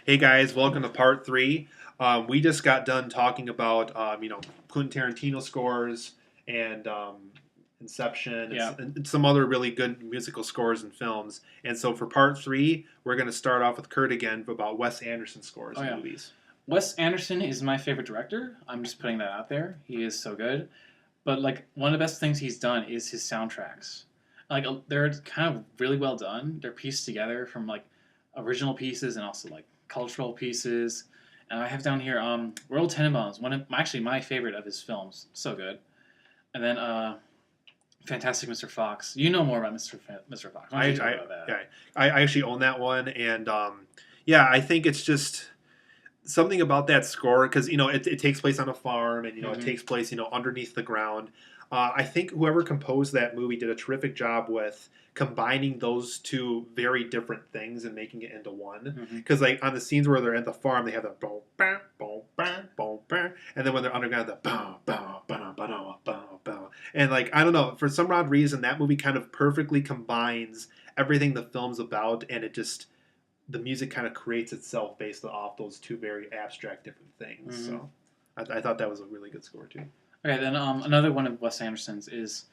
Hey guys, welcome to part three. We just got done talking about Quentin Tarantino scores and Inception and, Yeah. and some other really good musical scores and films. And so for part three, we're going to start off with Kurt again about Wes Anderson scores Oh and yeah. movies. Wes Anderson is my favorite director. I'm just putting that out there. He is so good. But like one of the best things he's done is his soundtracks. They're kind of really well done. They're pieced together from like original pieces and also like cultural pieces. And I have down here Royal Tenenbaums, actually my favorite of his films. So good. And then Fantastic Mr. Fox. You know more about Mr. Fox. Why don't you talk about that? Yeah, I actually own that one, and yeah, I think it's just something about that score because it takes place on a farm and it takes place underneath the ground. I think whoever composed that movie did a terrific job with combining those two very different things and making it into one. Because like on the scenes where they're at the farm, they have the boom, bam, boom, bam, boom, bam, and then when they're underground, the boom, boom, boom, boom, boom, boom. And like I don't know, for some odd reason, that movie kind of perfectly combines everything the film's about, and it just the music kind of creates itself based off those two very abstract different things. So I thought that was a really good score too. Okay, then another one of Wes Anderson's is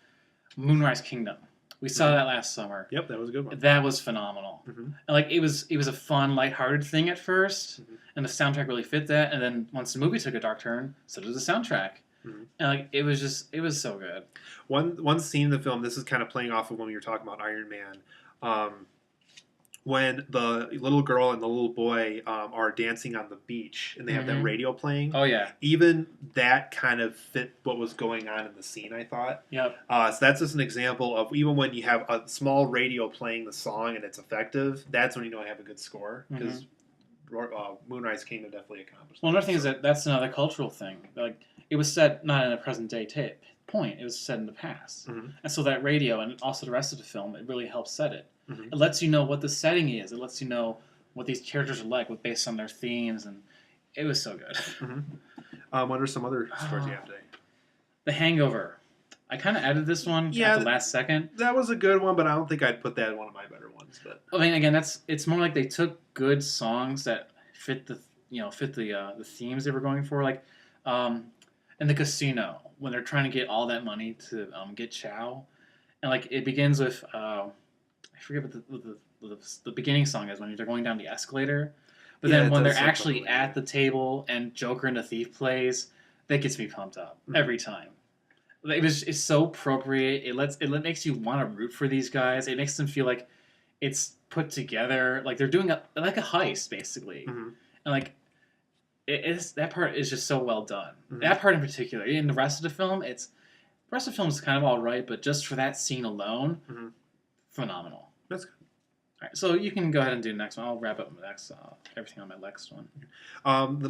Moonrise Kingdom. We saw that last summer. Yep, that was a good one. That was phenomenal. And like it was a fun, lighthearted thing at 1st, and the soundtrack really fit that. And then once the movie took a dark turn, so did the soundtrack. And like it was so good. One scene in the film. This is kind of playing off of when we were talking about Iron Man. When the little girl and the little boy are dancing on the beach and they have that radio playing. Oh yeah. Even that kind of fit what was going on in the scene, I thought. Yep. So that's just an example of even when you have a small radio playing the song and it's effective, that's when you know I have a good score. Because Moonrise Kingdom definitely accomplished that. Well, another thing is that's another cultural thing. Like it was set not in a present day point. It was set in the past. And so that radio and also the rest of the film, it really helps set it. It lets you know what the setting is. It lets you know what these characters are like, based on their themes, and it was so good. What are some other scores you have today? The Hangover. I kind of added this one at the last second. That was a good one, but I don't think I'd put that in one of my better ones. But I mean, again, it's more like they took good songs that fit the themes they were going for, like in the casino when they're trying to get all that money to get Chow, and like it begins with. I forget what the beginning song is when they're going down the escalator. But then when they're actually at the table and Joker and the Thief plays, that gets me pumped up every time. It's so appropriate. It makes you want to root for these guys. It makes them feel like it's put together, like they're doing like a heist basically. And like that part is just so well done. That part in particular. In the rest of the film, the rest of the film is kind of all right, but just for that scene alone, phenomenal. That's good. All right, so you can go ahead and do the next one. I'll wrap up the next everything on my next one.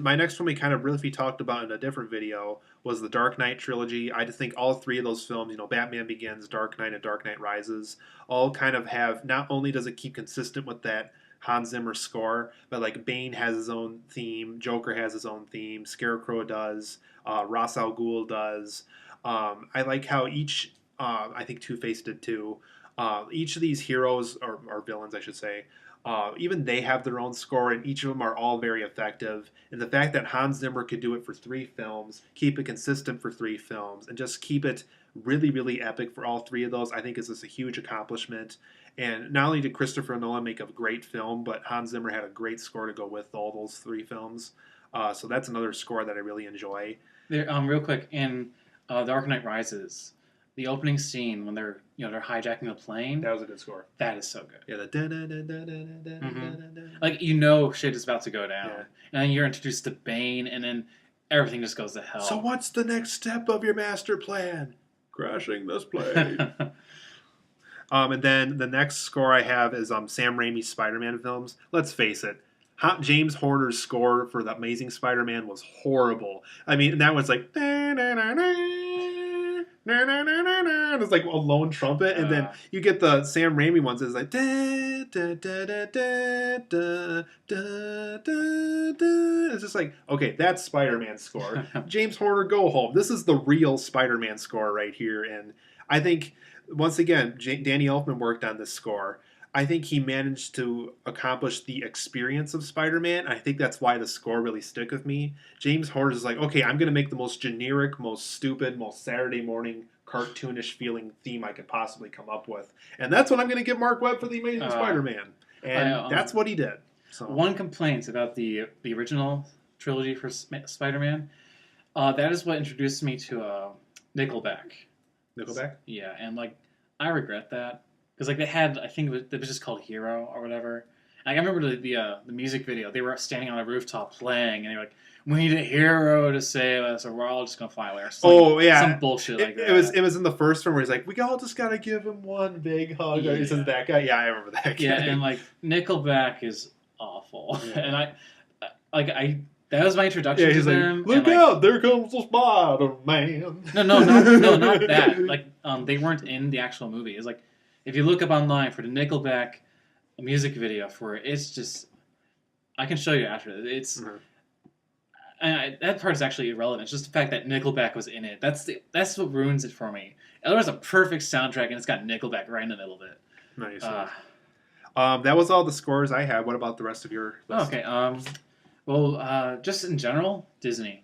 My next one we kind of briefly talked about in a different video was the Dark Knight trilogy. I just think all three of those films, Batman Begins, Dark Knight, and Dark Knight Rises, all kind of have, not only does it keep consistent with that Hans Zimmer score, but like Bane has his own theme, Joker has his own theme, Scarecrow does, Ra's al Ghul does. I like how each, I think Two-Face did too. Each of these heroes, or villains, I should say, even they have their own score, and each of them are all very effective. And the fact that Hans Zimmer could do it for 3 films, keep it consistent for 3 films, and just keep it really, really epic for all 3 of those, I think is just a huge accomplishment. And not only did Christopher Nolan make a great film, but Hans Zimmer had a great score to go with all those 3 films. So that's another score that I really enjoy. Real quick, in Dark Knight Rises, the opening scene when they're hijacking the plane. That was a good score. That is so good. Yeah, the like shit is about to go down, and then you're introduced to Bane, and then everything just goes to hell. So what's the next step of your master plan? Crashing this plane. And then the next score I have is Sam Raimi's Spider-Man films. Let's face it. James Horner's score for The Amazing Spider-Man was horrible. I mean, that was like... It's like a lone trumpet, and then you get the Sam Raimi ones. It's like it's just like, okay, that's Spider-Man score. James Horner, go home. This is the real Spider-Man score right here, and I think once again, Danny Elfman worked on this score. I think he managed to accomplish the experience of Spider-Man. I think that's why the score really stuck with me. James Horner is like, okay, I'm going to make the most generic, most stupid, most Saturday morning cartoonish feeling theme I could possibly come up with, and that's what I'm going to give Mark Webb for the Amazing Spider-Man, and that's what he did. So one complaint about the original trilogy for Spider-Man, that is what introduced me to Nickelback. Nickelback? Yeah, and like I regret that because like they had, I think it was just called Hero or whatever. And I remember the music video. They were standing on a rooftop playing, and they were like, "We need a hero to save us, or we're all just gonna fly away." Or some bullshit like that. It was in the first one where he's like, "We all just gotta give him one big hug." Yeah. Or he says that guy. Yeah, I remember that. Yeah, and like Nickelback is awful, and that was my introduction to them. Look out! There comes the Spider-Man. No, not that. Like, they weren't in the actual movie. It's like, if you look up online for the Nickelback music video for it, it's just, I can show you after. It's, that part is actually irrelevant. It's just the fact that Nickelback was in it. That's what ruins it for me. Otherwise, a perfect soundtrack, and it's got Nickelback right in the middle of it. Nice. That was all the scores I had. What about the rest of your list? Okay. Well, just in general, Disney.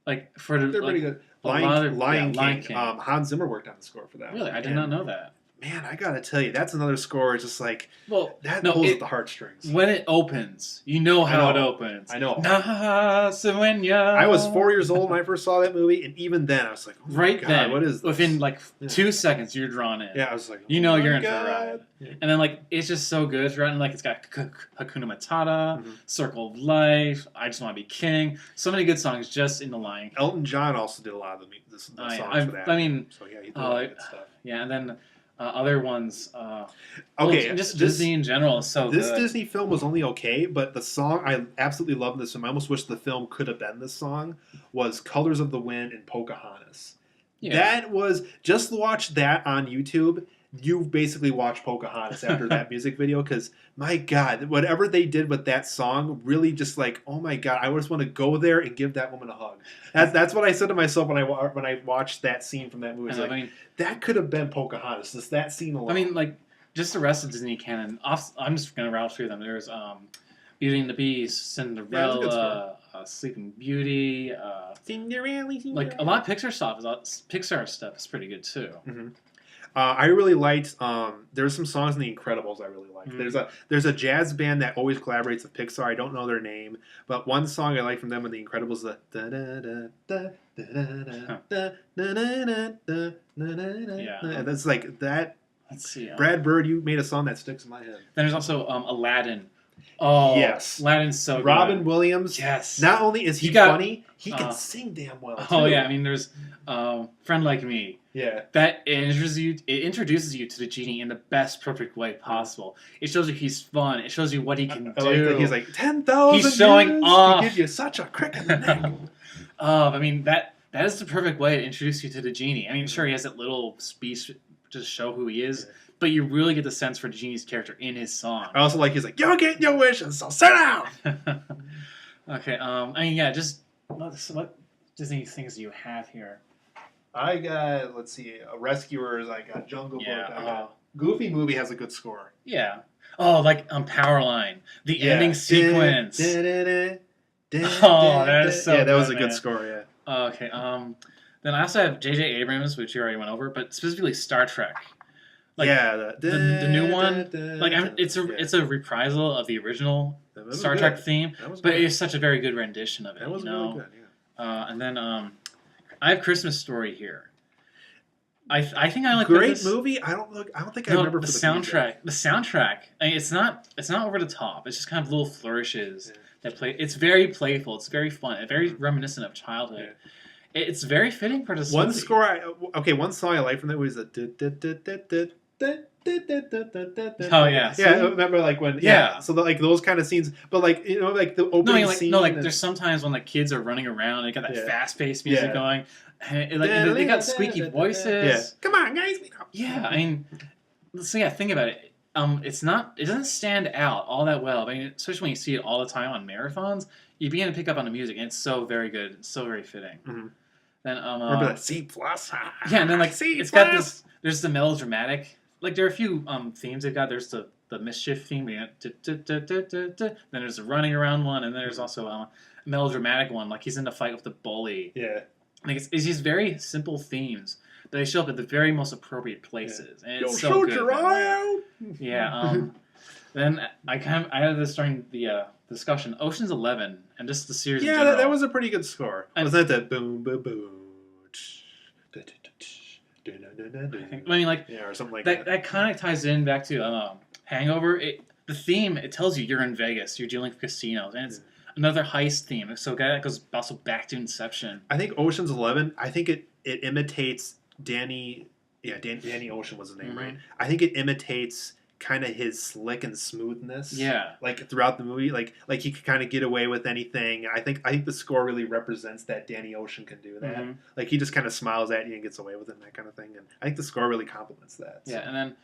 Like for the, they're pretty good. Lion King. Hans Zimmer worked on the score for that. Really, I did not know that. Man, I gotta tell you, that's another score. It's just like pulls at the heartstrings. When it opens, you know how it opens. I know. I was 4 years old when I first saw that movie, and even then, I was like, "Oh my God, then, what is this?" Within like 2 seconds, you're drawn in. Yeah, I was like, "You know, you're in for a ride." Yeah. And then like it's just so good throughout, and like it's got Hakuna Matata, Circle of Life, I Just Want to Be King. So many good songs just in the Lion King. Elton John also did a lot of the songs for that. I mean, so yeah, he did a lot of good stuff. Yeah, and then. Other ones, just Disney in general is so this good. Disney film was only okay, but the song I absolutely love this film. I almost wish the film could have been this song. Was "Colors of the Wind" and Pocahontas. Yeah. That was just watch that on YouTube. You basically watch Pocahontas after that music video because my God, whatever they did with that song really just like, oh my God, I just want to go there and give that woman a hug. That's what I said to myself when I watched that scene from that movie. I mean, that could have been Pocahontas. Just that scene alone. I mean, like just the rest of Disney canon. I'm just gonna rattle through them. There's Beauty and the Beast, Cinderella, Sleeping Beauty, Cinderella. Like a lot of Pixar stuff is pretty good too. Mm-hmm. I really liked. There's some songs in The Incredibles I really liked. There's a jazz band that always collaborates with Pixar. I don't know their name, but one song I like from them in The Incredibles is the da da da da da da da da da. Yeah, that's like that. Let's see. Brad Bird, you made a song that sticks in my head. Then there's also Aladdin. Oh yes, Aladdin's so good. Robin Williams. Yes. Not only is he funny, he can sing damn well too. Oh yeah, I mean there's Friend Like Me. Yeah. That introduces you to the genie in the best perfect way possible. It shows you he's fun. It shows you what he can do. Like that he's like 10,000 He's showing off. To give you such a crick in the neck. I mean that is the perfect way to introduce you to the genie. I mean, sure he has that little speech to show who he is, but you really get the sense for the genie's character in his song. I also like he's like, "You're getting your wishes, so sit down." Okay. I mean, yeah. Just what Disney things do you have here? I got, let's see, Rescuers. I got Jungle Book. I got Goofy Movie has a good score. Yeah. Oh, like Powerline, the ending sequence. That is so. Yeah, that was a good score. Yeah. Okay. Then I also have J.J. Abrams, which you already went over, but specifically Star Trek. Like, the new one. Like it's a reprisal of the original Star Trek theme, but it's such a very good rendition of it. That was really good. Yeah. And then I have Christmas Story here. I think I like great movie. I don't think I remember the soundtrack. The soundtrack. I mean, it's not over the top. It's just kind of little flourishes that play. It's very playful. It's very fun. It's very reminiscent of childhood. Yeah. It's very fitting for this. One song I like from that was the. Oh yeah, yeah. I remember like when so like those kind of scenes, but like like the opening scene. There's sometimes when the kids are running around, they got that fast-paced music going, and they got squeaky voices. Yeah. Come on, guys. Yeah, I mean, so yeah, think about it. It doesn't stand out all that well. I mean, especially when you see it all the time on marathons, you begin to pick up on the music, and it's so very good, it's so very fitting. Mm-hmm. Then remember that C+. Yeah, and then like it's got this. There's the melodramatic. Like there are a few themes they've got. There's the the mischief theme. Then there's a running around one, and then there's also a melodramatic one, like he's in a fight with the bully. Yeah. Like it's these very simple themes, but they show up at the very most appropriate places, and it's so shoot good. your eye out. Yeah. Then I added this during the discussion. Ocean's 11 and just the series. Yeah, in general. that was a pretty good score. And- Wasn't that boom boom boom? I mean, like Yeah, or something like that. that. That kind of ties in back to Hangover. The theme, it tells you you're in Vegas. You're dealing with casinos, and it's another heist theme. So that goes also back to Inception. I think Ocean's 11. I think it imitates Danny. Yeah, Danny Ocean was his name, right? I think it imitates kind of his slick and smoothness. Yeah. Like throughout the movie, like he could kind of get away with anything. I think the score really represents that Danny Ocean can do that. Mhm. Like he just kind of smiles at you and gets away with it and that kind of thing. And I think the score really complements that. So. Yeah, and then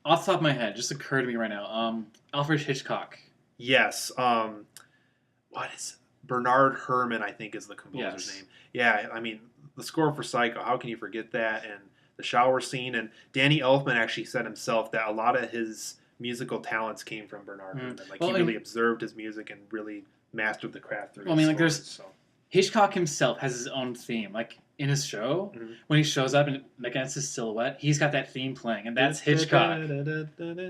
off the top of my head, just occurred to me right now. Alfred Hitchcock. Yes. What is Bernard Herrmann? I think is the composer's name. Yeah. I mean, the score for Psycho. How can you forget that? And the shower scene. And Danny Elfman actually said himself that a lot of his musical talents came from Bernard Herrmann. Like he really observed his music and really mastered the craft through. Well, I mean, like Hitchcock himself has his own theme. Like in his show, when he shows up and against his silhouette, he's got that theme playing, and that's Hitchcock.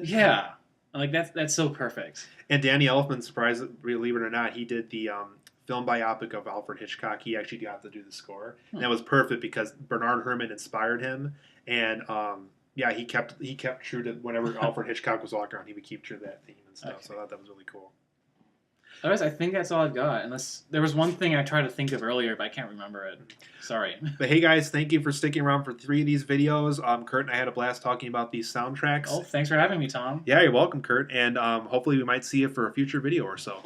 Yeah, like that's so perfect. And Danny Elfman, believe it or not, he did the film biopic of Alfred Hitchcock. He actually got to do the score, and that was perfect because Bernard Herrmann inspired him, and yeah, he kept true to whenever Alfred Hitchcock was walking around, he would keep true to that theme and stuff. Okay. So I thought that was really cool. Otherwise, I think that's all I've got. Unless there was one thing I tried to think of earlier, but I can't remember it. Sorry. But hey, guys, thank you for sticking around for 3 of these videos. Kurt and I had a blast talking about these soundtracks. Oh, thanks for having me, Tom. Yeah, you're welcome, Kurt. And hopefully we might see you for a future video or so.